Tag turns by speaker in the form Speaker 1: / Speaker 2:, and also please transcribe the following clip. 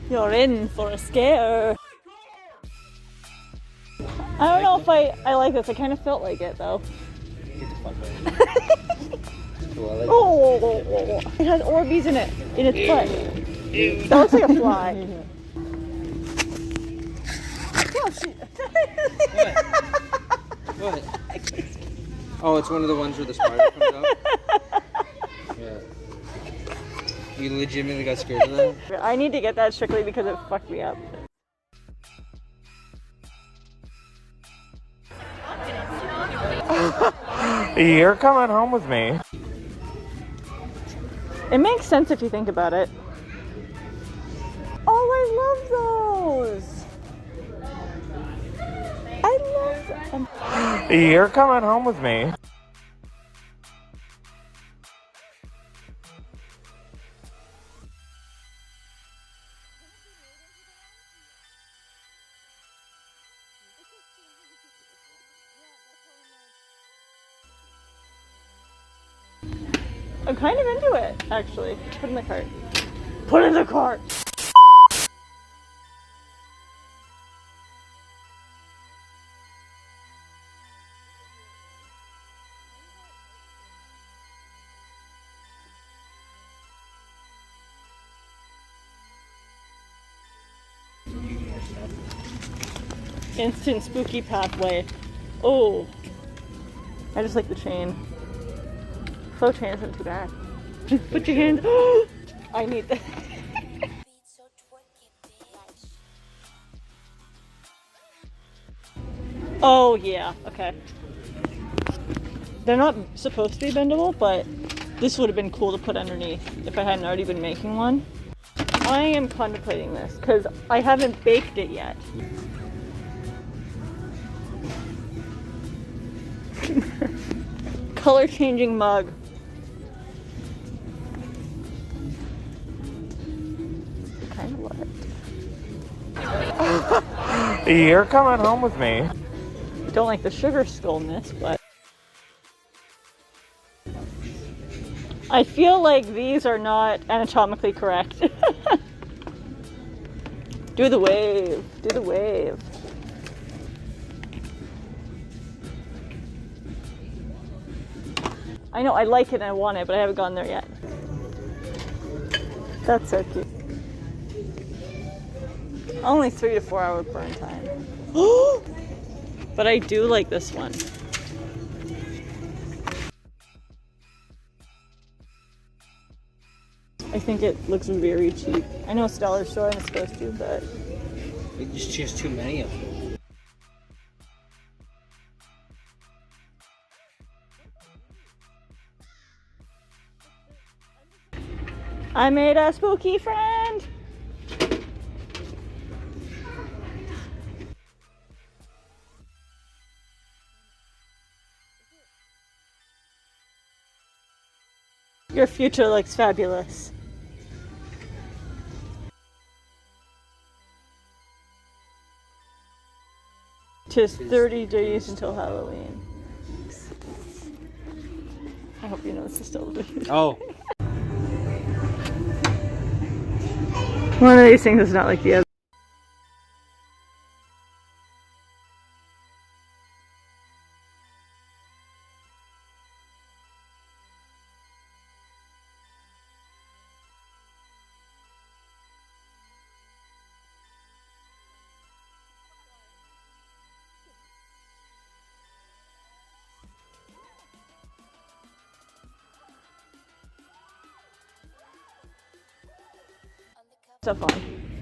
Speaker 1: You're in for a scare. I don't know if I like this. I kind of felt like it though.
Speaker 2: Get the fuck out.
Speaker 1: Oh, it has Orbeez in it, in its foot. That looks like a fly.
Speaker 2: What? Oh, it's one of the ones where the spider comes out? Yeah. You legitimately got scared of that?
Speaker 1: I need to get that strictly because it fucked me up.
Speaker 3: You're coming home with me.
Speaker 1: It makes sense if you think about it. Oh, I love those. I love them.
Speaker 3: You're coming home with me.
Speaker 1: I'm kind of into it, actually. Put in the cart. Put in the cart! Instant spooky pathway. Oh, I just like the chain. Flow chain isn't too bad. Put your hands. I need that. Oh yeah, okay. They're not supposed to be bendable, but this would have been cool to put underneath if I hadn't already been making one. I am contemplating this because I haven't baked it yet. Color changing mug. Kind of love it.
Speaker 3: You're coming home with me.
Speaker 1: Don't like the sugar skullness, but I feel like these are not anatomically correct. Do the wave. Do the wave. I know, I like it and I want it, but I haven't gotten there yet. That's so cute. Only 3 to 4 hour burn time. But I do like this one. I think it looks very cheap. I know it's dollar store and it's supposed to, but...
Speaker 2: It's just too many of them.
Speaker 1: I made a spooky friend! Your future looks fabulous. Just 30 days until Halloween. I hope you know this is still the
Speaker 2: Oh.
Speaker 1: One of these things is not like the other. Stuff on.